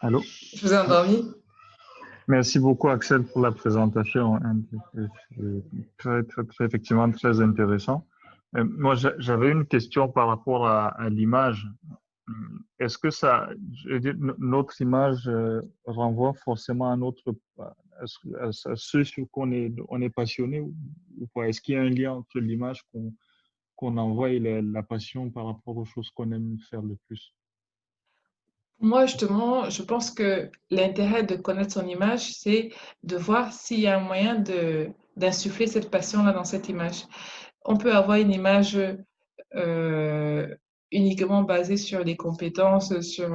Allô? Je vous ai endormi. Merci beaucoup, Axel, pour la présentation, hein. C'est effectivement très intéressant. Moi, j'avais une question par rapport à l'image. Est-ce que ça, je veux dire, notre image renvoie forcément à à ce sur quoi on est passionné ou pas? Est-ce qu'il y a un lien entre l'image qu'on envoie et la passion par rapport aux choses qu'on aime faire le plus? Moi, justement, je pense que l'intérêt de connaître son image, c'est de voir s'il y a un moyen d'insuffler cette passion-là dans cette image. On peut avoir une image euh, uniquement basée sur les compétences, sur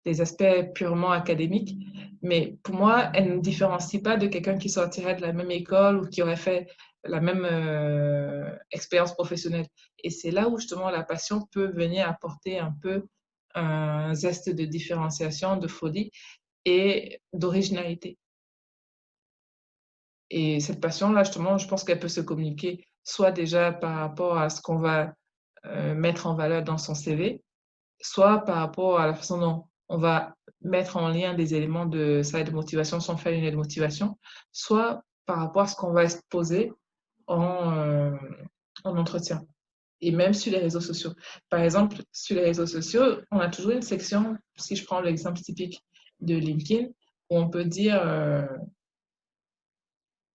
des aspects purement académiques, mais pour moi, elle ne différencie pas de quelqu'un qui sortirait de la même école ou qui aurait fait la même expérience professionnelle. Et c'est là où justement la passion peut venir apporter un peu un zeste de différenciation, de folie et d'originalité. Et cette passion-là, justement, je pense qu'elle peut se communiquer soit déjà par rapport à ce qu'on va mettre en valeur dans son CV, soit par rapport à la façon dont on va mettre en lien des éléments de sa lettre de motivation sans faire une lettre de motivation, soit par rapport à ce qu'on va exposer en, en entretien. Et même sur les réseaux sociaux. Par exemple, sur les réseaux sociaux, on a toujours une section, si je prends l'exemple typique de LinkedIn, où on peut dire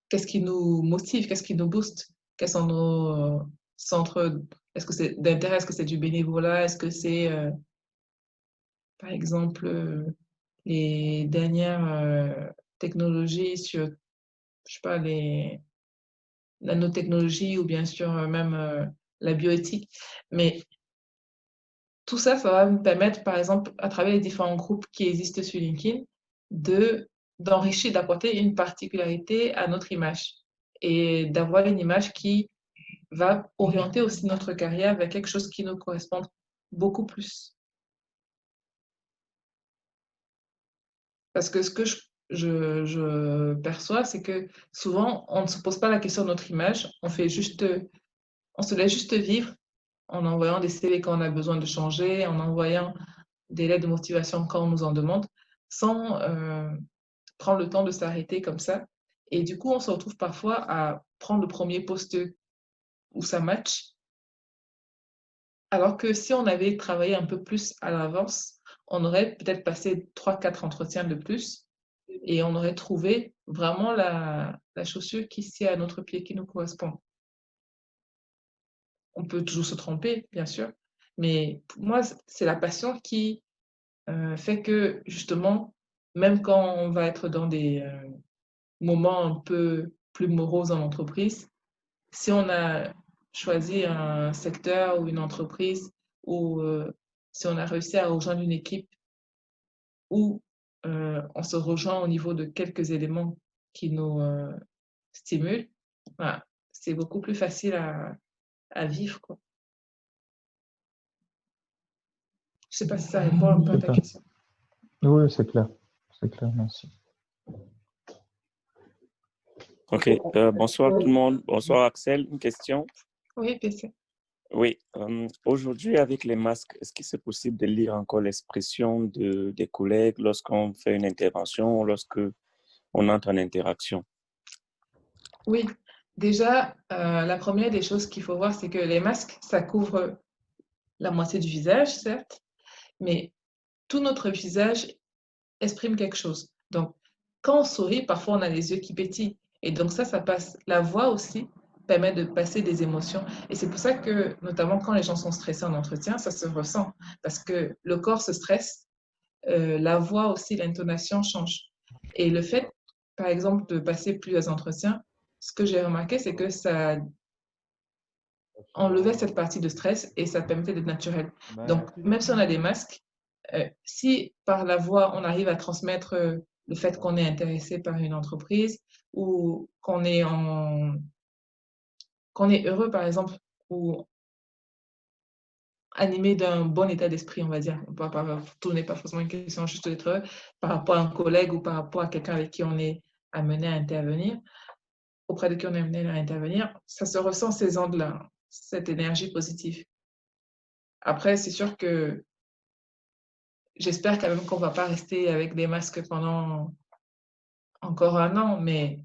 qu'est-ce qui nous motive, qu'est-ce qui nous booste, quels sont nos centres, est-ce que c'est d'intérêt, est-ce que c'est du bénévolat, est-ce que c'est par exemple, les dernières technologies sur, je sais pas, les nanotechnologies ou bien sûr même la bioéthique. Mais tout ça, ça va me permettre, par exemple, à travers les différents groupes qui existent sur LinkedIn, d'enrichir, d'apporter une particularité à notre image et d'avoir une image qui va orienter aussi notre carrière vers quelque chose qui nous correspond beaucoup plus. Parce que ce que je perçois, c'est que souvent, on ne se pose pas la question de notre image, on se laisse juste vivre en envoyant des CV quand on a besoin de changer, en envoyant des lettres de motivation quand on nous en demande, sans prendre le temps de s'arrêter comme ça. Et du coup, on se retrouve parfois à prendre le premier poste où ça match, alors que si on avait travaillé un peu plus à l'avance, on aurait peut-être passé 3, 4 entretiens de plus et on aurait trouvé vraiment la chaussure qui sied à notre pied, qui nous correspond. On peut toujours se tromper, bien sûr, mais pour moi, c'est la passion qui fait que, justement, même quand on va être dans des moments un peu plus moroses en entreprise, si on a choisi un secteur ou une entreprise ou si on a réussi à rejoindre une équipe où on se rejoint au niveau de quelques éléments qui nous stimulent, voilà, c'est beaucoup plus facile à vivre, quoi. Je sais pas si ça répond un peu à C'est ta clair. question. Oui, c'est clair. C'est clair, merci. Ok, bonsoir tout le monde. Bonsoir Axel. Une question. Oui, PC. Oui, aujourd'hui avec les masques, est-ce que c'est possible de lire encore l'expression des collègues lorsqu'on fait une intervention ou lorsque on entre en interaction? Oui, déjà, la première des choses qu'il faut voir, c'est que les masques, ça couvre la moitié du visage, certes, mais tout notre visage exprime quelque chose. Donc, quand on sourit, parfois on a les yeux qui pétillent. Et donc ça passe. La voix aussi permet de passer des émotions. Et c'est pour ça que, notamment quand les gens sont stressés en entretien, ça se ressent. Parce que le corps se stresse, la voix aussi, l'intonation change. Et le fait, par exemple, de passer plusieurs entretiens, ce que j'ai remarqué, c'est que ça enlevait cette partie de stress et ça permettait d'être naturel. Donc, même si on a des masques, si par la voix, on arrive à transmettre le fait qu'on est intéressé par une entreprise ou qu'on est heureux, par exemple, ou animé d'un bon état d'esprit, on va dire. Tout n'est pas forcément une question juste d'être heureux par rapport à un collègue ou par rapport à quelqu'un avec qui on est amené à intervenir, auprès de qui on est amené à intervenir, ça se ressent ces ondes-là, cette énergie positive. Après, c'est sûr que j'espère quand même qu'on ne va pas rester avec des masques pendant encore un an, mais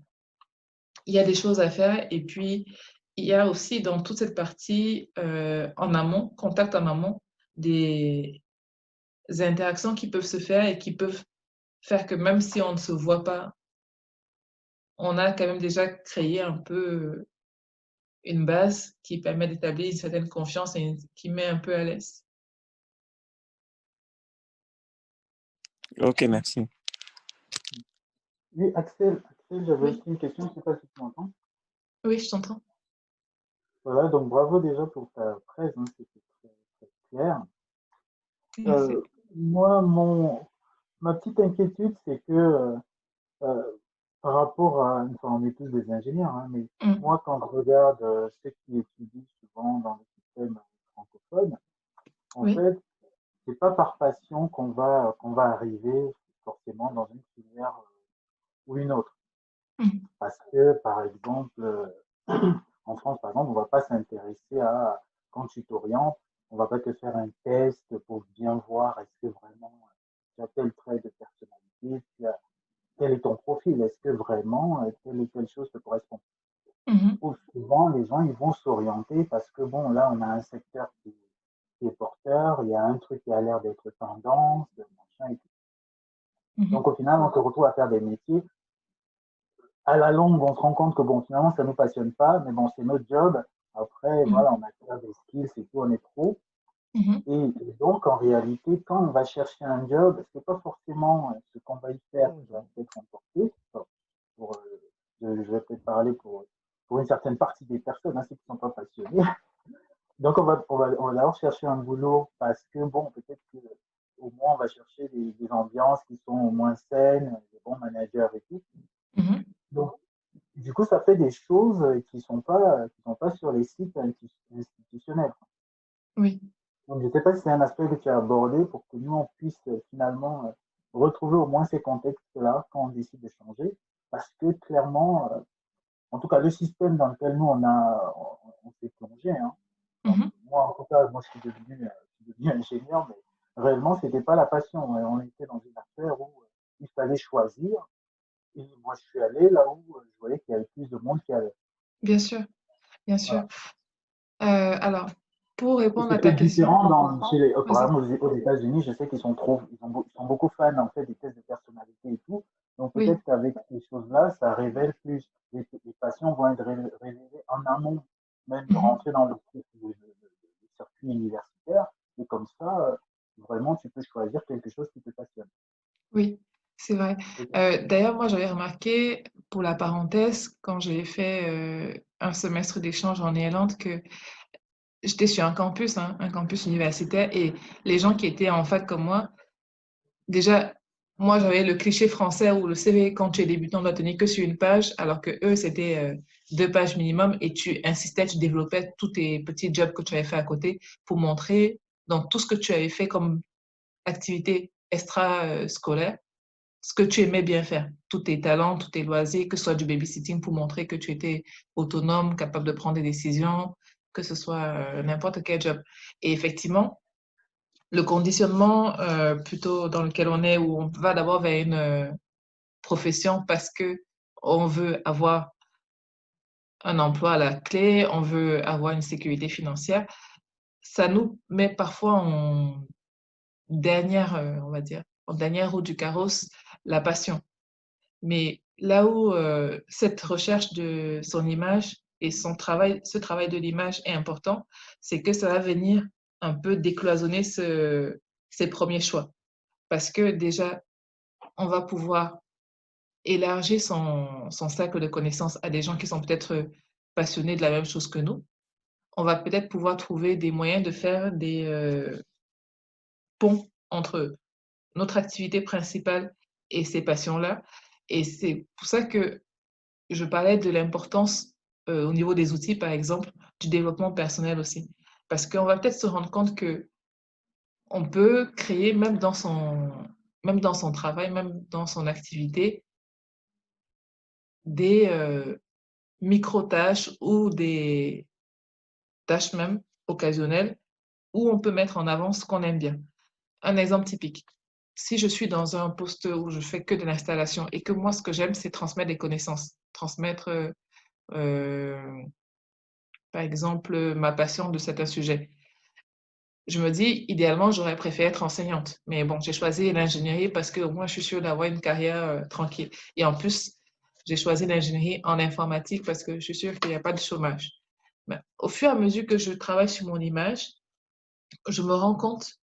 il y a des choses à faire. Et puis, il y a aussi dans toute cette partie en amont, contact en amont, des interactions qui peuvent se faire et qui peuvent faire que même si on ne se voit pas, on a quand même déjà créé un peu une base qui permet d'établir une certaine confiance et qui met un peu à l'aise. Ok, merci. Oui, Axel, j'avais Oui, aussi une question, je ne sais pas si tu m'entends. oui, je t'entends. Voilà, donc bravo déjà pour ta presse, hein, c'était très clair. Merci. Euh, moi, ma petite inquiétude, c'est que euh, par rapport à, enfin, on est tous des ingénieurs, hein, mais Mm. moi, quand je regarde ceux qui étudient souvent dans le système francophone, en Oui. fait, c'est pas par passion qu'on va arriver forcément dans une filière ou une autre. Mm. Parce que, par exemple, en France, par exemple, on va pas s'intéresser à, quand tu t'orientes, on va pas te faire un test pour bien voir est-ce que vraiment tu as tel trait de personnalité, quel est ton profil, est-ce que vraiment telle ou telle chose te correspond. Mhm. Ou souvent, les gens, ils vont s'orienter parce que, bon, là, on a un secteur qui est porteur, il y a un truc qui a l'air d'être tendance, machin et tout. Mhm. Donc, au final, on se retrouve à faire des métiers. À la longue, on se rend compte que, bon, finalement, ça ne nous passionne pas, mais bon, c'est notre job. Après, Mhm. voilà, on acquiert des skills et tout, on est pro. Mhm. Et donc, en réalité, quand on va chercher un job, c'est pas forcément ce qu'on va y faire qui va être important. Enfin, je vais peut-être parler pour une certaine partie des personnes, hein, ceux qui ne sont pas passionnés. Donc, on va d'abord chercher un boulot parce que, bon, peut-être que au moins, on va chercher des ambiances qui sont au moins saines, des bons managers et tout. Mhm. Donc, du coup, ça fait des choses qui sont pas sur les sites institutionnels. Oui. Donc, je ne sais pas si c'est un aspect que tu as abordé pour que nous, on puisse finalement retrouver au moins ces contextes-là quand on décide de changer. Parce que clairement, en tout cas, le système dans lequel nous, on s'est plongé, hein. Donc, Mhm. moi, en tout cas, moi, je suis devenu ingénieur, mais réellement, ce n'était pas la passion. On était dans une affaire où il fallait choisir. Et moi, je suis allé là où je voyais qu'il y avait plus de monde qui allait. Bien sûr, bien sûr. Voilà. Alors, pour Et répondre c'est à ta peut-être question, différent par vas-vas-y. exemple, aux États-Unis, je sais ils sont beaucoup fans en fait des tests de personnalité et tout. Donc Oui. peut-être qu'avec ces choses-là, ça révèle plus. Les patients vont être révélés en amont, même de Mhm. rentrer dans le circuit universitaire. Et comme ça, vraiment, tu peux choisir quelque chose qui te passionne. Oui, c'est vrai. Ok. D'ailleurs, moi, j'avais remarqué, pour la parenthèse, quand j'ai fait un semestre d'échange en Irlande, que j'étais sur un campus, hein, un campus universitaire, et les gens qui étaient en fac comme moi, déjà, moi, j'avais le cliché français où le CV, quand tu es débutant, doit tenir que sur une page, alors que eux, c'était 2 pages minimum, et tu insistais, tu développais tous tes petits jobs que tu avais fait à côté pour montrer dans tout ce que tu avais fait comme activité extra-scolaire ce que tu aimais bien faire, tous tes talents, tous tes loisirs, que ce soit du babysitting pour montrer que tu étais autonome, capable de prendre des décisions, que ce soit n'importe quel job. Et effectivement, le conditionnement plutôt dans lequel on est, où on va d'abord vers une profession parce que on veut avoir un emploi à la clé, on veut avoir une sécurité financière, ça nous met parfois en dernière, on va dire, en dernière roue du carrosse, la passion. Mais là où cette recherche de son image et son travail, ce travail de l'image est important, c'est que ça va venir un peu décloisonner ses premiers choix. Parce que déjà, on va pouvoir élargir son cercle de connaissances à des gens qui sont peut-être passionnés de la même chose que nous. On va peut-être pouvoir trouver des moyens de faire des ponts entre notre activité principale et ces passions-là. Et c'est pour ça que je parlais de l'importance au niveau des outils, par exemple, du développement personnel aussi. Parce qu'on va peut-être se rendre compte que on peut créer, même dans son travail, même dans son activité, des micro-tâches ou des tâches même occasionnelles où on peut mettre en avant ce qu'on aime bien. Un exemple typique. si je suis dans un poste où je fais que de l'installation et que moi, ce que j'aime, c'est transmettre des connaissances, transmettre, par exemple, ma passion de certains sujets. Je me dis, idéalement, j'aurais préféré être enseignante. Mais bon, j'ai choisi l'ingénierie parce qu'au moins, je suis sûre d'avoir une carrière tranquille. Et en plus, j'ai choisi l'ingénierie en informatique parce que je suis sûre qu'il n'y a pas de chômage. Mais au fur et à mesure que je travaille sur mon image, je me rends compte,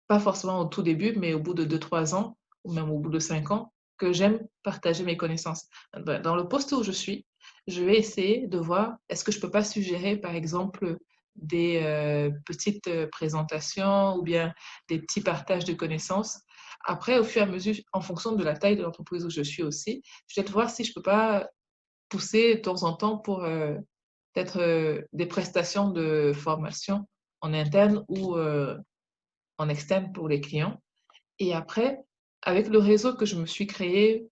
pas forcément au tout début, mais au bout de 2, 3 ans, ou même au bout de 5 ans, que j'aime partager mes connaissances. Dans le poste où je suis, je vais essayer de voir, est-ce que je peux pas suggérer, par exemple, des petites présentations ou bien des petits partages de connaissances. Après, au fur et à mesure, en fonction de la taille de l'entreprise où je suis aussi, je vais voir si je peux pas pousser de temps en temps pour peut-être des prestations de formation en interne ou en externe pour les clients. Et après, avec le réseau que je me suis créé,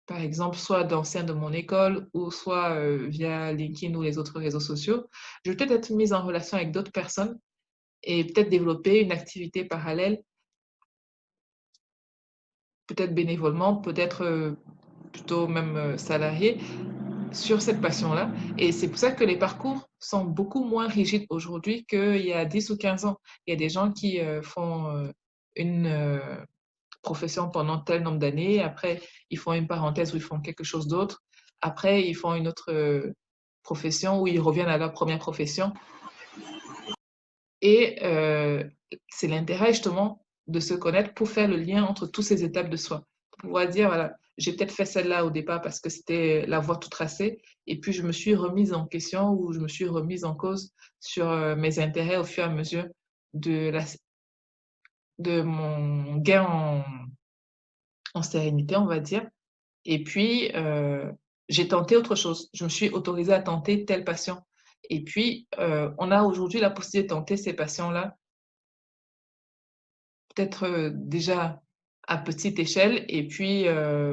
par exemple, soit d'anciens de mon école ou soit via LinkedIn ou les autres réseaux sociaux, je vais peut-être être mise en relation avec d'autres personnes et peut-être développer une activité parallèle, peut-être bénévolement, peut-être plutôt même salarié, sur cette passion-là. Et c'est pour ça que les parcours sont beaucoup moins rigides aujourd'hui qu'il y a 10 ou 15 ans. Il y a des gens qui font une profession pendant tel nombre d'années, après ils font une parenthèse où ils font quelque chose d'autre, après ils font une autre profession où ils reviennent à leur première profession. Et c'est l'intérêt justement de se connaître pour faire le lien entre toutes ces étapes de soi. Pour pouvoir dire, voilà, j'ai peut-être fait celle-là au départ parce que c'était la voie toute tracée, et puis je me suis remise en question ou je me suis remise en cause sur mes intérêts au fur et à mesure de mon gain en sérénité, on va dire. Et puis, j'ai tenté autre chose. Je me suis autorisée à tenter telle passion. Et puis, on a aujourd'hui la possibilité de tenter ces passions-là, peut-être déjà à petite échelle, et puis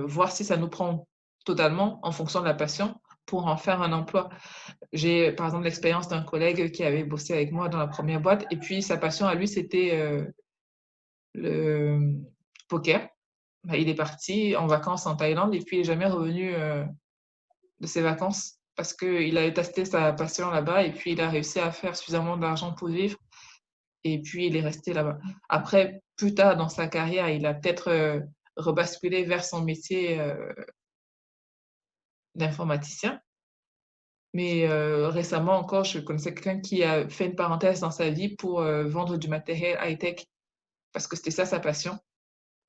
voir si ça nous prend totalement en fonction de la passion pour en faire un emploi. J'ai par exemple l'expérience d'un collègue qui avait bossé avec moi dans la première boîte, et puis sa passion à lui, c'était le poker. Bah, il est parti en vacances en Thaïlande et puis il n'est jamais revenu de ses vacances parce qu'il avait testé sa passion là-bas et puis il a réussi à faire suffisamment d'argent pour vivre et puis il est resté là-bas. Après, plus tard dans sa carrière, il a peut-être rebasculé vers son métier d'informaticien. Mais récemment encore, je connaissais quelqu'un qui a fait une parenthèse dans sa vie pour vendre du matériel high-tech parce que c'était ça sa passion.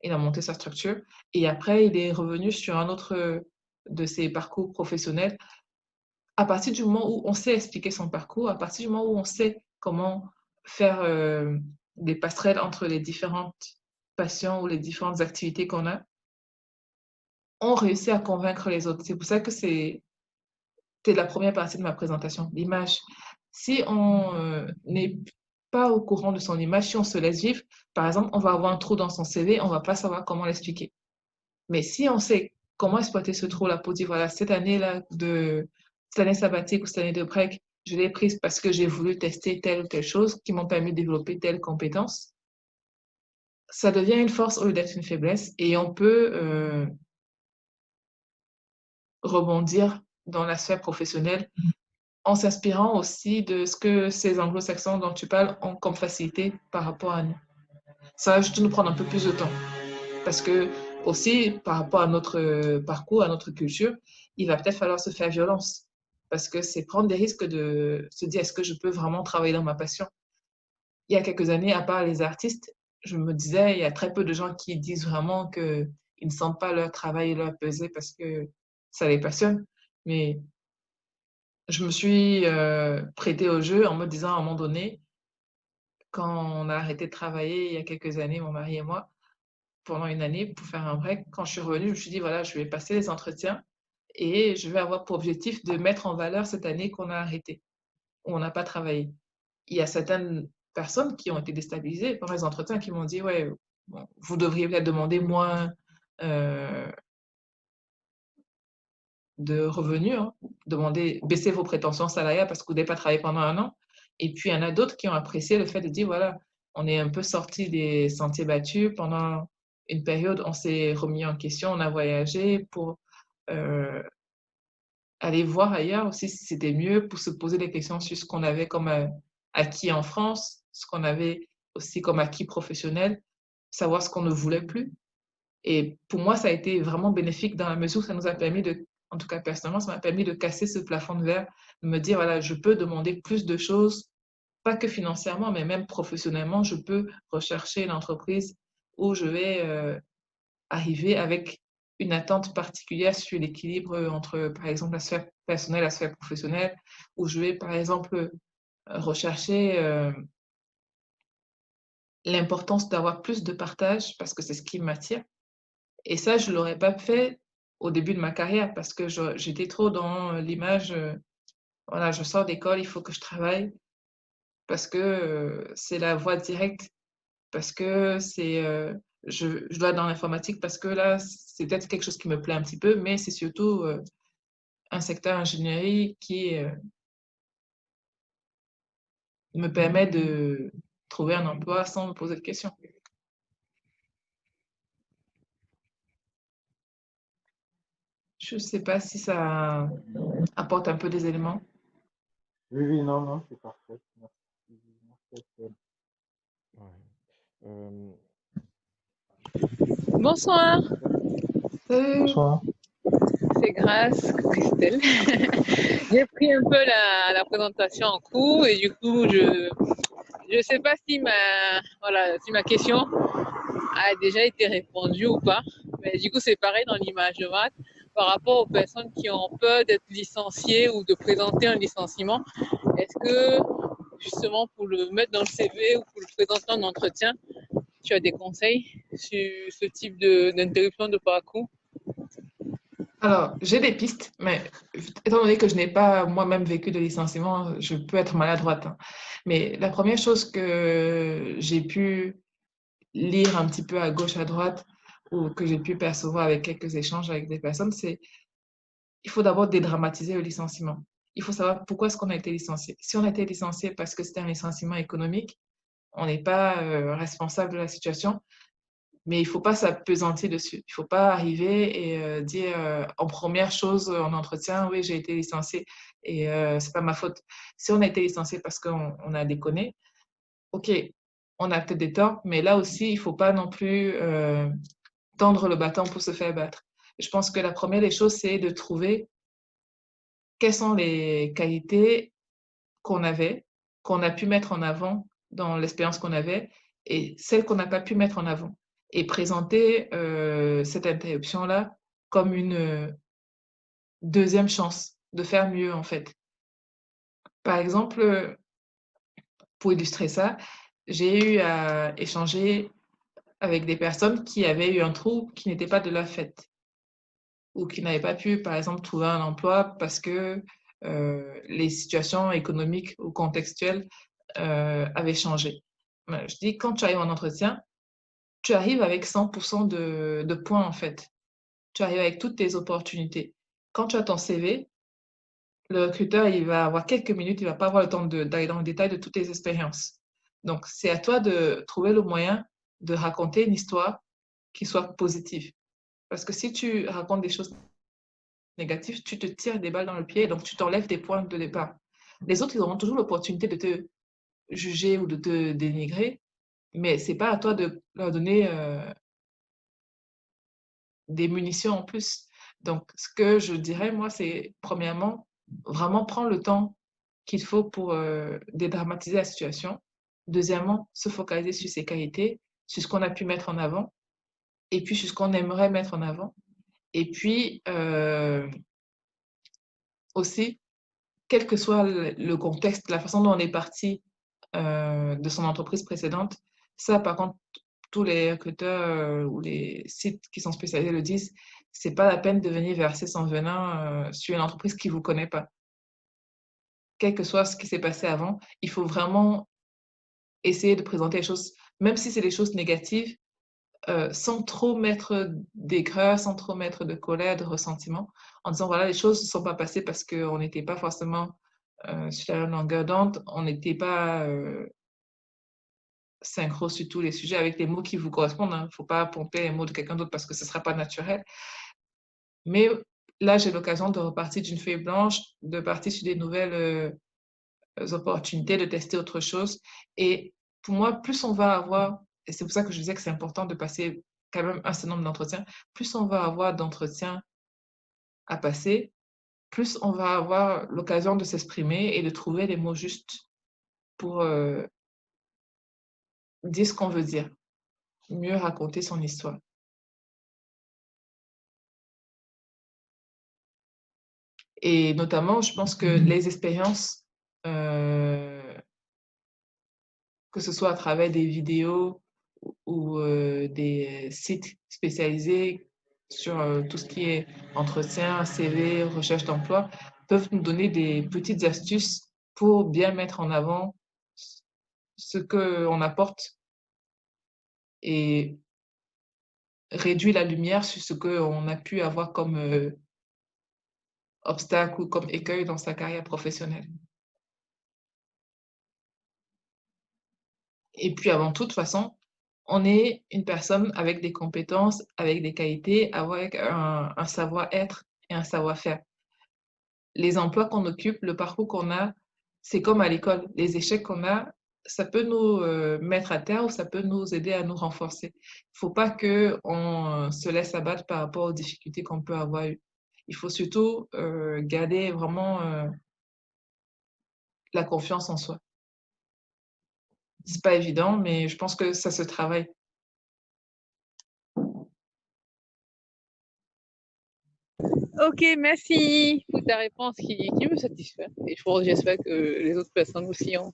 Il a monté sa structure et après, il est revenu sur un autre de ses parcours professionnels. À partir du moment où on sait expliquer son parcours, à partir du moment où on sait comment faire des passerelles entre les différentes passions ou les différentes activités qu'on a, on réussit à convaincre les autres. C'est pour ça que c'était la première partie de ma présentation, l'image. Si on n'est pas au courant de son image, si on se laisse vivre, par exemple, on va avoir un trou dans son CV, on ne va pas savoir comment l'expliquer. Mais si on sait comment exploiter ce trou-là pour dire, voilà, cette année-là, cette année sabbatique ou cette année de break, je l'ai prise parce que j'ai voulu tester telle ou telle chose qui m'ont permis de développer telle compétence, ça devient une force au lieu d'être une faiblesse et on peut rebondir dans la sphère professionnelle en s'inspirant aussi de ce que ces anglo-saxons dont tu parles ont comme facilité par rapport à nous. Ça va juste nous prendre un peu plus de temps. Parce que aussi, par rapport à notre parcours, à notre culture, il va peut-être falloir se faire violence. Parce que c'est prendre des risques de se dire, est-ce que je peux vraiment travailler dans ma passion? Il y a quelques années, à part les artistes, je me disais, il y a très peu de gens qui disent vraiment qu'ils ne sentent pas leur travail et leur peser parce que ça les passionne. Mais je me suis prêtée au jeu en me disant à un moment donné, quand on a arrêté de travailler il y a quelques années, mon mari et moi, pendant une année pour faire un break. Quand je suis revenue, je me suis dit, voilà, je vais passer les entretiens et je vais avoir pour objectif de mettre en valeur cette année qu'on a arrêtée, où on n'a pas travaillé. Il y a certaines personnes qui ont été déstabilisées par les entretiens qui m'ont dit, ouais, bon, vous devriez peut-être demander moins de revenus, hein, baisser vos prétentions salariales parce que vous n'avez pas travaillé pendant un an. Et puis, il y en a d'autres qui ont apprécié le fait de dire, voilà, on est un peu sorti des sentiers battus. Pendant une période, on s'est remis en question, on a voyagé pour aller voir ailleurs aussi si c'était mieux, pour se poser des questions sur ce qu'on avait comme acquis en France, ce qu'on avait aussi comme acquis professionnel, savoir ce qu'on ne voulait plus. Et pour moi, ça a été vraiment bénéfique dans la mesure où ça nous a permis de, en tout cas personnellement, ça m'a permis de casser ce plafond de verre, de me dire, voilà, je peux demander plus de choses, pas que financièrement, mais même professionnellement, je peux rechercher une entreprise où je vais arriver avec une attente particulière sur l'équilibre entre, par exemple, la sphère personnelle et la sphère professionnelle, où je vais, par exemple, rechercher l'importance d'avoir plus de partage parce que c'est ce qui m'attire. Et ça, je ne l'aurais pas fait au début de ma carrière parce que j'étais trop dans l'image, voilà, je sors d'école, il faut que je travaille parce que c'est la voie directe, parce que je dois être dans l'informatique parce que là, c'est peut-être quelque chose qui me plaît un petit peu, mais c'est surtout un secteur ingénierie qui me permet de trouver un emploi sans me poser de questions. Je ne sais pas si ça apporte un peu des éléments. Oui, oui, non, non, c'est parfait. Merci. Merci, Axel. Bonsoir, Salut. Bonsoir. c'est Grâce, Christelle. J'ai pris un peu la présentation en cours et du coup, je sais pas si si ma question a déjà été répondue ou pas. Mais du coup, c'est pareil dans l'image de maths par rapport aux personnes qui ont peur d'être licenciées ou de présenter un licenciement. Est-ce que, justement, pour le mettre dans le CV ou pour le présenter en entretien, tu as des conseils sur ce type d'interruption de parcours? Alors, j'ai des pistes, mais étant donné que je n'ai pas moi-même vécu de licenciement, je peux être maladroite, hein. Mais la première chose que j'ai pu lire un petit peu à gauche, à droite, ou que j'ai pu percevoir avec quelques échanges avec des personnes, c'est il faut d'abord dédramatiser le licenciement. Il faut savoir pourquoi est-ce qu'on a été licencié. Si on a été licencié parce que c'était un licenciement économique, on n'est pas responsable de la situation. Mais il ne faut pas s'appesantir dessus. Il ne faut pas arriver et dire en première chose en entretien, oui, j'ai été licencié et ce n'est pas ma faute. Si on a été licencié parce qu'on a déconné, OK, on a peut-être des torts, mais là aussi, il ne faut pas non plus tendre le bâton pour se faire battre. Je pense que la première des choses, c'est de trouver quelles sont les qualités qu'on avait, qu'on a pu mettre en avant dans l'expérience qu'on avait et celles qu'on n'a pas pu mettre en avant. Et présenter cette interruption-là comme une deuxième chance de faire mieux, en fait. Par exemple, pour illustrer ça, j'ai eu à échanger avec des personnes qui avaient eu un trou qui n'était pas de leur fait ou qui n'avaient pas pu, par exemple, trouver un emploi parce que les situations économiques ou contextuelles avaient changé. Je dis, quand tu arrives en entretien, tu arrives avec 100% de points, en fait. Tu arrives avec toutes tes opportunités. Quand tu as ton CV, le recruteur, il va avoir quelques minutes, il ne va pas avoir le temps d'aller dans le détail de toutes tes expériences. Donc, c'est à toi de trouver le moyen de raconter une histoire qui soit positive. Parce que si tu racontes des choses négatives, tu te tires des balles dans le pied, donc tu t'enlèves tes points de départ. Les autres, ils auront toujours l'opportunité de te juger ou de te dénigrer, mais ce n'est pas à toi de leur donner des munitions en plus. Donc, ce que je dirais, moi, c'est premièrement, vraiment prendre le temps qu'il faut pour dédramatiser la situation. Deuxièmement, se focaliser sur ses qualités, sur ce qu'on a pu mettre en avant, et puis sur ce qu'on aimerait mettre en avant. Et puis, aussi, quel que soit le contexte, la façon dont on est parti de son entreprise précédente, ça, par contre, tous les recruteurs ou les sites qui sont spécialisés le disent, c'est pas la peine de venir verser son venin sur une entreprise qui vous connaît pas. Quel que soit ce qui s'est passé avant, il faut vraiment essayer de présenter les choses, même si c'est des choses négatives, sans trop mettre d'aigreur, sans trop mettre de colère, de ressentiment, en disant voilà, les choses ne sont pas passées parce qu'on n'était pas forcément sur la longueur d'onde, on n'était pas synchro sur tous les sujets avec les mots qui vous correspondent. Il ne faut pas pomper les mots de quelqu'un d'autre parce que ce ne sera pas naturel. Mais là, j'ai l'occasion de repartir d'une feuille blanche, de partir sur des nouvelles opportunités, de tester autre chose. Et pour moi, plus on va avoir, et c'est pour ça que je disais que c'est important de passer quand même un certain nombre d'entretiens, plus on va avoir d'entretiens à passer, plus on va avoir l'occasion de s'exprimer et de trouver les mots justes pour dire ce qu'on veut dire, mieux raconter son histoire. Et notamment, je pense que les expériences, que ce soit à travers des vidéos ou des sites spécialisés sur tout ce qui est entretien, CV, recherche d'emploi, peuvent nous donner des petites astuces pour bien mettre en avant ce qu'on apporte et réduire la lumière sur ce qu'on a pu avoir comme obstacle ou comme écueil dans sa carrière professionnelle. Et puis avant toute façon, on est une personne avec des compétences, avec des qualités, avec un savoir-être et un savoir-faire. Les emplois qu'on occupe, le parcours qu'on a, c'est comme à l'école. Les échecs qu'on a, ça peut nous mettre à terre ou ça peut nous aider à nous renforcer. Il ne faut pas qu'on se laisse abattre par rapport aux difficultés qu'on peut avoir eues. Il faut surtout garder vraiment la confiance en soi. C'est pas évident, mais je pense que ça se travaille. Ok, merci pour ta réponse qui me satisfait. Et j'espère que les autres personnes aussi ont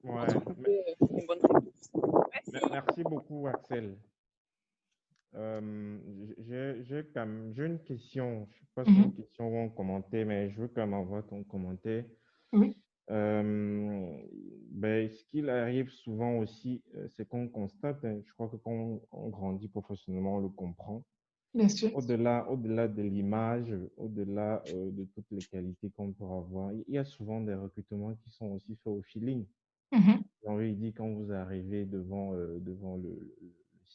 Ouais. trouvé une bonne réponse. Merci. Merci beaucoup, Axel. J'ai une question. Je ne sais pas si c'est une question ou un commentaire, mais je veux quand même avoir ton commentaire. Oui. Ce qu'il arrive souvent aussi, c'est qu'on constate, je crois que quand on grandit professionnellement, on le comprend. Bien sûr. Au-delà de l'image, au-delà de toutes les qualités qu'on peut avoir, il y a souvent des recrutements qui sont aussi faits au feeling. J'ai envie de dire, quand vous arrivez devant le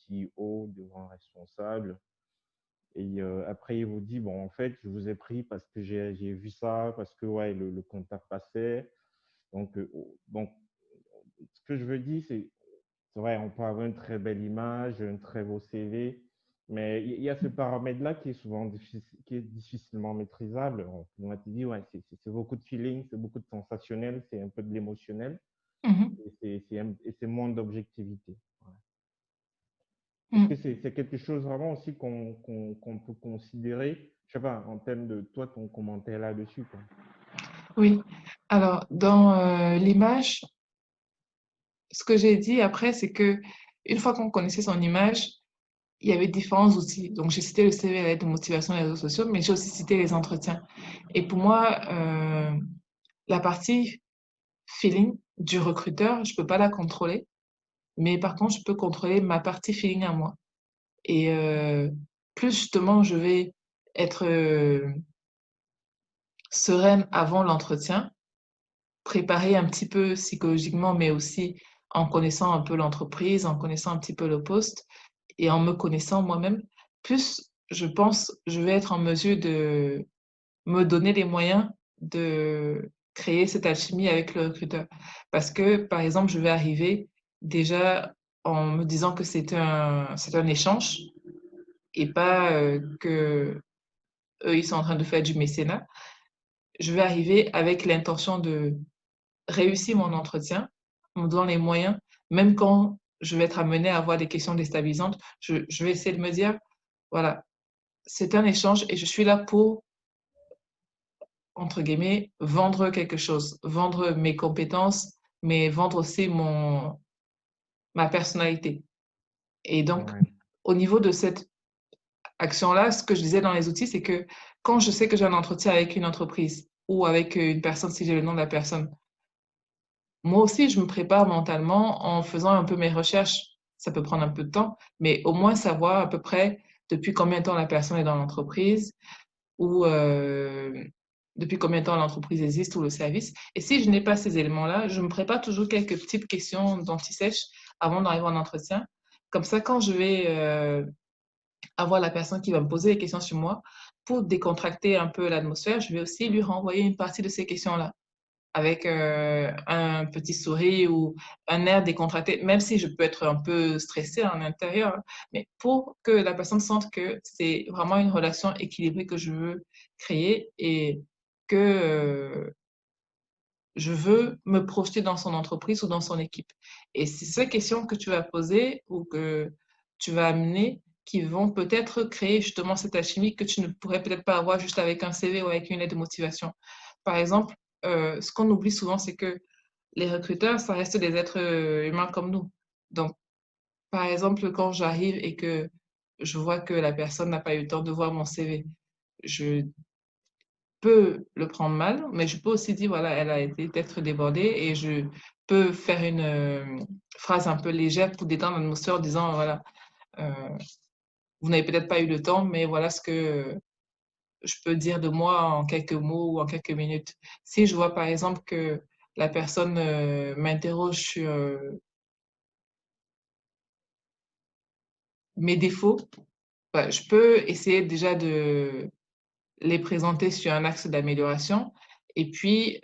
CEO, devant un responsable, et après il vous dit, bon, en fait, je vous ai pris parce que j'ai vu ça, parce que ouais, le contact passait. Donc, ce que je veux dire, c'est vrai, on peut avoir une très belle image, un très beau CV, mais il y a ce paramètre-là qui est souvent qui est difficilement maîtrisable. On m'a dit, ouais, c'est beaucoup de feeling, c'est beaucoup de sensationnel, c'est un peu de l'émotionnel, et c'est moins d'objectivité. Est-ce que c'est quelque chose vraiment aussi qu'on peut considérer, je sais pas, en termes de toi, ton commentaire là-dessus, quoi. Oui. Alors, dans l'image, ce que j'ai dit après, c'est que une fois qu'on connaissait son image, il y avait différents outils. Donc, j'ai cité le CV, la lettre de motivation, les réseaux sociaux, mais j'ai aussi cité les entretiens. Et pour moi, la partie feeling du recruteur, je peux pas la contrôler, mais par contre, je peux contrôler ma partie feeling à moi. Et plus justement, je vais être sereine avant l'entretien, préparer un petit peu psychologiquement, mais aussi en connaissant un peu l'entreprise, en connaissant un petit peu le poste et en me connaissant moi-même, plus je pense, je vais être en mesure de me donner les moyens de créer cette alchimie avec le recruteur. Parce que, par exemple, je vais arriver déjà en me disant que c'est un échange et pas que eux, ils sont en train de faire du mécénat. Je vais arriver avec l'intention de réussir mon entretien, en me donnant les moyens, même quand je vais être amenée à avoir des questions déstabilisantes, je vais essayer de me dire, voilà, c'est un échange et je suis là pour, entre guillemets, vendre quelque chose, vendre mes compétences, mais vendre aussi ma personnalité. Et donc, au niveau de cette action-là, ce que je disais dans les outils, c'est que quand je sais que j'ai un entretien avec une entreprise ou avec une personne, si j'ai le nom de la personne, moi aussi, je me prépare mentalement en faisant un peu mes recherches. Ça peut prendre un peu de temps, mais au moins savoir à peu près depuis combien de temps la personne est dans l'entreprise ou depuis combien de temps l'entreprise existe ou le service. Et si je n'ai pas ces éléments-là, je me prépare toujours quelques petites questions d'anti-sèche avant d'arriver en entretien. Comme ça, quand je vais avoir la personne qui va me poser des questions sur moi, pour décontracter un peu l'atmosphère, je vais aussi lui renvoyer une partie de ces questions-là avec un petit sourire ou un air décontracté, même si je peux être un peu stressée en intérieur, mais pour que la personne sente que c'est vraiment une relation équilibrée que je veux créer et que je veux me projeter dans son entreprise ou dans son équipe. Et c'est ces questions que tu vas poser ou que tu vas amener qui vont peut-être créer justement cette alchimie que tu ne pourrais peut-être pas avoir juste avec un CV ou avec une lettre de motivation. Par exemple, ce qu'on oublie souvent, c'est que les recruteurs, ça reste des êtres humains comme nous. Donc, par exemple, quand j'arrive et que je vois que la personne n'a pas eu le temps de voir mon CV, je peux le prendre mal, mais je peux aussi dire, voilà, elle a été peut-être débordée et je peux faire une phrase un peu légère pour détendre l'atmosphère en disant, voilà, euh, vous n'avez peut-être pas eu le temps, mais voilà ce que je peux dire de moi en quelques mots ou en quelques minutes. Si je vois par exemple que la personne m'interroge sur mes défauts, bah, je peux essayer déjà de les présenter sur un axe d'amélioration. Et puis,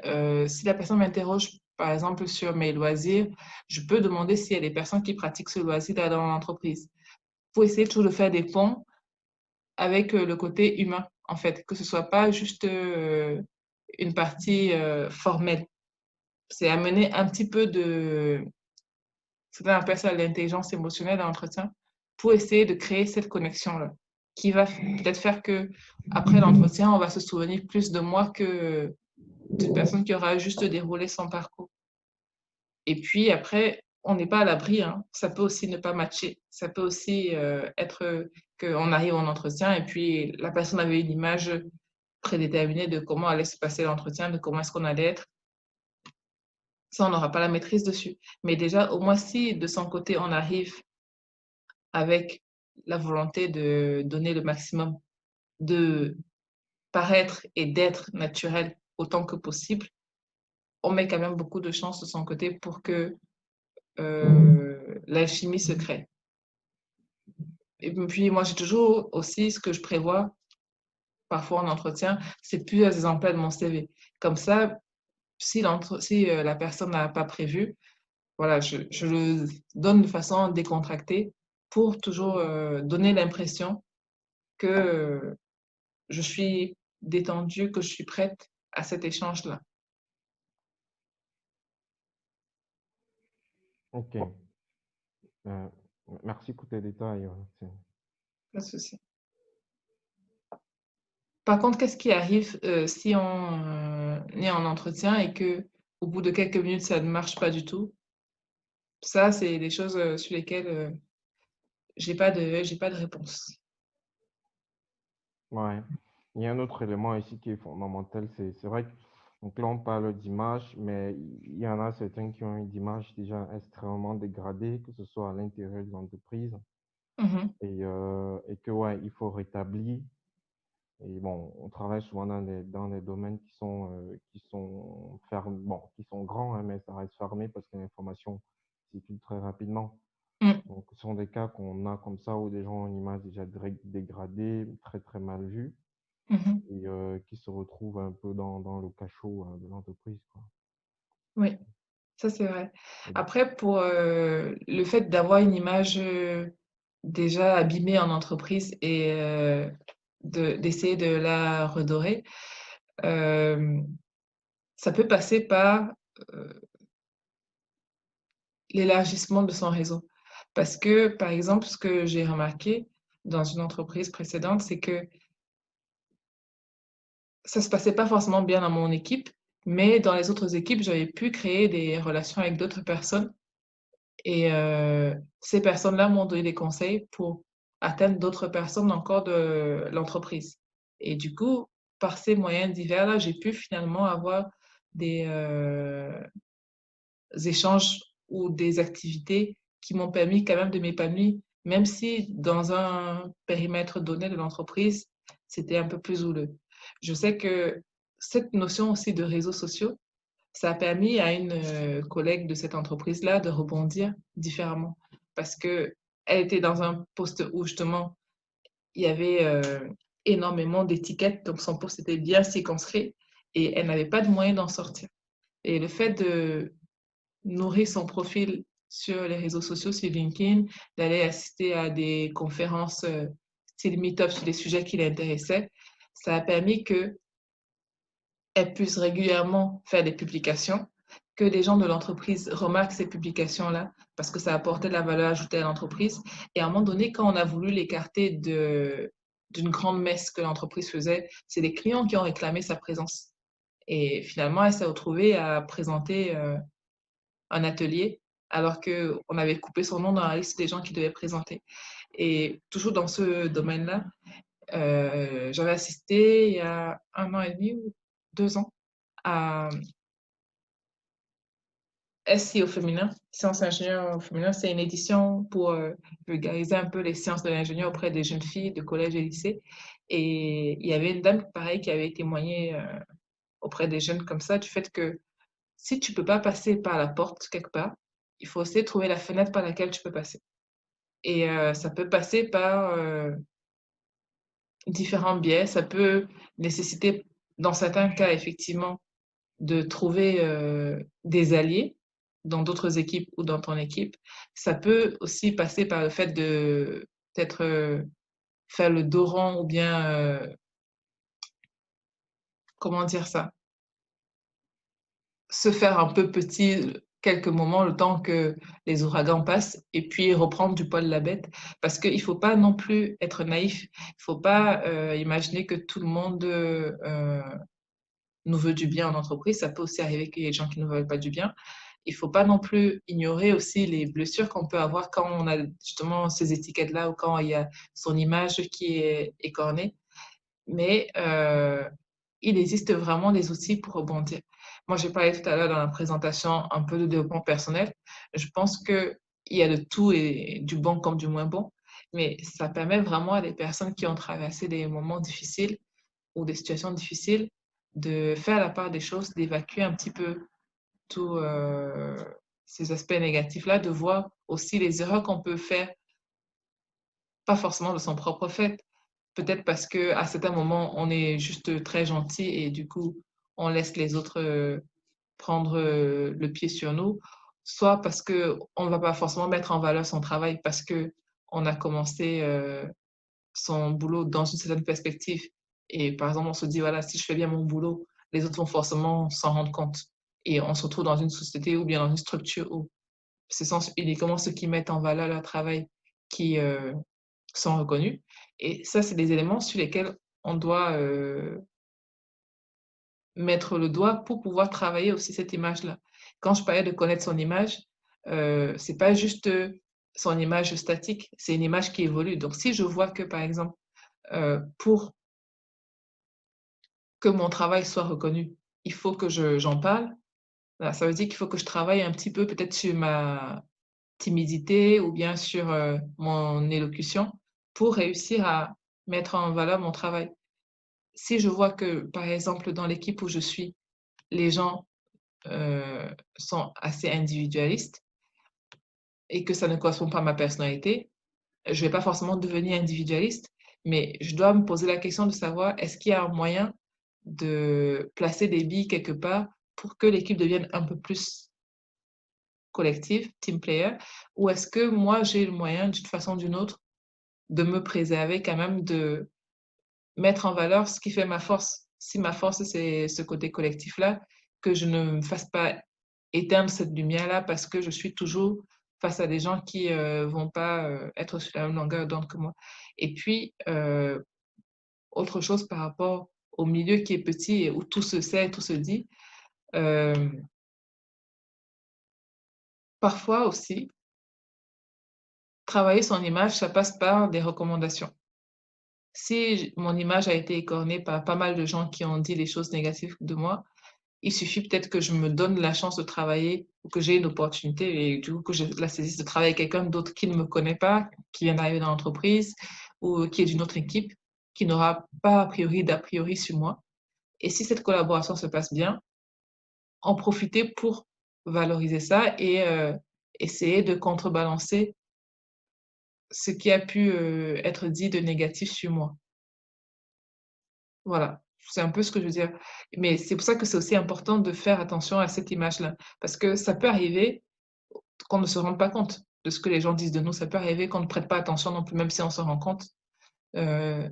si la personne m'interroge, par exemple, sur mes loisirs, je peux demander s'il y a des personnes qui pratiquent ce loisir dans l'entreprise. Pour essayer toujours de faire des ponts avec le côté humain, en fait, que ce soit pas juste une partie formelle. C'est amener un petit peu de, certains appellent ça l'intelligence émotionnelle dans l'entretien, pour essayer de créer cette connexion-là, qui va peut-être faire que après l'entretien, on va se souvenir plus de moi que d'une personne qui aura juste déroulé son parcours. Et puis après, on n'est pas à l'abri, hein. Ça peut aussi ne pas matcher. Ça peut aussi être qu'on arrive en entretien et puis la personne avait une image prédéterminée de comment allait se passer l'entretien, de comment est-ce qu'on allait être. Ça, on n'aura pas la maîtrise dessus. Mais déjà, au moins, si de son côté, on arrive avec la volonté de donner le maximum, de paraître et d'être naturel autant que possible, on met quand même beaucoup de chance de son côté pour que l'alchimie se crée. Et puis, moi, j'ai toujours aussi ce que je prévois, parfois en entretien, c'est plusieurs exemplaires de mon CV. Comme ça, si la personne n'a pas prévu, voilà, je le donne de façon décontractée pour toujours donner l'impression que je suis détendue, que je suis prête à cet échange-là. Ok. Merci pour tes détails. Pas de souci. Par contre, qu'est-ce qui arrive si on est en entretien et que au bout de quelques minutes, ça ne marche pas du tout? Ça, c'est des choses sur lesquelles j'ai pas de réponse. Ouais. Il y a un autre élément ici qui est fondamental, c'est vrai que donc là on parle d'image, mais il y en a certains qui ont une image déjà extrêmement dégradée, que ce soit à l'intérieur de l'entreprise, Mhm. et que ouais, il faut rétablir. Et bon, on travaille souvent dans des domaines qui sont fermés, bon, qui sont grands, hein, mais ça reste fermé parce que l'information circule très rapidement. Mm. Donc, ce sont des cas qu'on a comme ça où des gens ont une image déjà dégradée, très très mal vue, Mhm. et qui se retrouvent un peu dans le cachot de l'entreprise, quoi. Oui, ça c'est vrai. Et Après, pour le fait d'avoir une image déjà abîmée en entreprise et d'essayer de la redorer, euh, ça peut passer par euh, l'élargissement de son réseau. Parce que, par exemple, ce que j'ai remarqué dans une entreprise précédente, c'est que ça se passait pas forcément bien dans mon équipe, mais dans les autres équipes, j'avais pu créer des relations avec d'autres personnes et ces personnes-là m'ont donné des conseils pour atteindre d'autres personnes encore de l'entreprise. Et du coup, par ces moyens divers-là, j'ai pu finalement avoir des échanges ou des activités qui m'ont permis quand même de m'épanouir, même si dans un périmètre donné de l'entreprise, c'était un peu plus houleux. Je sais que cette notion aussi de réseaux sociaux, ça a permis à une collègue de cette entreprise-là de rebondir différemment parce qu'elle était dans un poste où justement il y avait énormément d'étiquettes, donc son poste était bien circonscrit et elle n'avait pas de moyen d'en sortir. Et le fait de nourrir son profil sur les réseaux sociaux, sur LinkedIn, d'aller assister à des conférences style meet-up sur des sujets qui l'intéressaient, ça a permis qu'elle puisse régulièrement faire des publications, que les gens de l'entreprise remarquent ces publications-là parce que ça apportait de la valeur ajoutée à l'entreprise. Et à un moment donné, quand on a voulu l'écarter d'une grande messe que l'entreprise faisait, c'est les clients qui ont réclamé sa présence. Et finalement, elle s'est retrouvée à présenter un atelier alors qu'on avait coupé son nom dans la liste des gens qui devaient présenter. Et toujours dans ce domaine-là, j'avais assisté il y a 1 an et demi ou 2 ans à SI au féminin, Sciences ingénieurs au féminin. C'est une édition pour vulgariser un peu les sciences de l'ingénieur auprès des jeunes filles de collège et lycée. Et il y avait une dame, pareil, qui avait témoigné auprès des jeunes comme ça, du fait que si tu ne peux pas passer par la porte quelque part, il faut aussi trouver la fenêtre par laquelle tu peux passer. Et ça peut passer par différents biais. Ça peut nécessiter, dans certains cas, effectivement, de trouver des alliés dans d'autres équipes ou dans ton équipe. Ça peut aussi passer par le fait de peut-être faire le dos rond ou bien, comment dire ça, se faire un peu petit quelques moments, le temps que les ouragans passent, et puis reprendre du poil de la bête. Parce qu'il ne faut pas non plus être naïf. Il ne faut pas imaginer que tout le monde nous veut du bien en entreprise. Ça peut aussi arriver qu'il y ait des gens qui ne nous veulent pas du bien. Il ne faut pas non plus ignorer aussi les blessures qu'on peut avoir quand on a justement ces étiquettes-là ou quand il y a son image qui est écornée. Mais il existe vraiment des outils pour rebondir. Moi, j'ai parlé tout à l'heure dans la présentation un peu de développement personnel. Je pense qu'il y a de tout et du bon comme du moins bon, mais ça permet vraiment à des personnes qui ont traversé des moments difficiles ou des situations difficiles de faire la part des choses, d'évacuer un petit peu tous ces aspects négatifs-là, de voir aussi les erreurs qu'on peut faire, pas forcément de son propre fait, peut-être parce qu'à certains moments, on est juste très gentil et du coup, on laisse les autres prendre le pied sur nous, soit parce qu'on ne va pas forcément mettre en valeur son travail parce qu'on a commencé son boulot dans une certaine perspective. Et par exemple, on se dit, voilà, si je fais bien mon boulot, les autres vont forcément s'en rendre compte. Et on se retrouve dans une société ou bien dans une structure où ce sont uniquement ceux qui mettent en valeur leur travail qui sont reconnus. Et ça, c'est des éléments sur lesquels on doit mettre le doigt pour pouvoir travailler aussi cette image-là. Quand je parlais de connaître son image, c'est pas juste son image statique, c'est une image qui évolue. Donc, si je vois que, par exemple, pour que mon travail soit reconnu, il faut que j'en parle, voilà, ça veut dire qu'il faut que je travaille un petit peu peut-être sur ma timidité ou bien sur mon élocution pour réussir à mettre en valeur mon travail. Si je vois que, par exemple, dans l'équipe où je suis, les gens sont assez individualistes et que ça ne correspond pas à ma personnalité, je ne vais pas forcément devenir individualiste, mais je dois me poser la question de savoir est-ce qu'il y a un moyen de placer des billes quelque part pour que l'équipe devienne un peu plus collective, team player, ou est-ce que moi j'ai le moyen d'une façon ou d'une autre de me préserver quand même, de mettre en valeur ce qui fait ma force. Si ma force c'est ce côté collectif-là, que je ne me fasse pas éteindre cette lumière-là parce que je suis toujours face à des gens qui vont pas être sur la même longueur d'onde que moi. Et puis, autre chose par rapport au milieu qui est petit et où tout se sait, tout se dit, parfois aussi, travailler son image, ça passe par des recommandations. Si mon image a été écornée par pas mal de gens qui ont dit des choses négatives de moi, il suffit peut-être que je me donne la chance de travailler ou que j'ai une opportunité et du coup que je la saisisse de travailler avec quelqu'un d'autre qui ne me connaît pas, qui vient d'arriver dans l'entreprise ou qui est d'une autre équipe, qui n'aura pas a priori d'a priori sur moi Et si cette collaboration se passe bien, en profiter pour valoriser ça et essayer de contrebalancer ce qui a pu être dit de négatif sur moi. Voilà, c'est un peu ce que je veux dire. Mais c'est pour ça que c'est aussi important de faire attention à cette image-là. Parce que ça peut arriver qu'on ne se rende pas compte de ce que les gens disent de nous. Ça peut arriver qu'on ne prête pas attention non plus, même si on se rend compte. On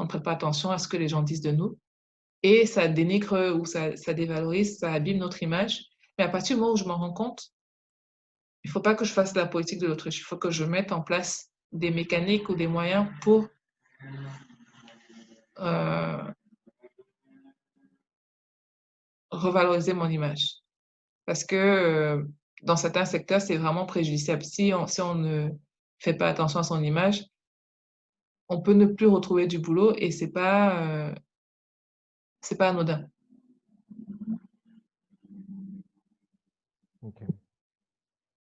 ne prête pas attention à ce que les gens disent de nous. Et ça dénigre ou ça dévalorise, ça abîme notre image. Mais à partir du moment où je m'en rends compte, il ne faut pas que je fasse la politique de l'autruche. Il faut que je mette en place des mécaniques ou des moyens pour revaloriser mon image. Parce que dans certains secteurs, c'est vraiment préjudiciable. Si on ne fait pas attention à son image, on peut ne plus retrouver du boulot et c'est pas anodin. Ok.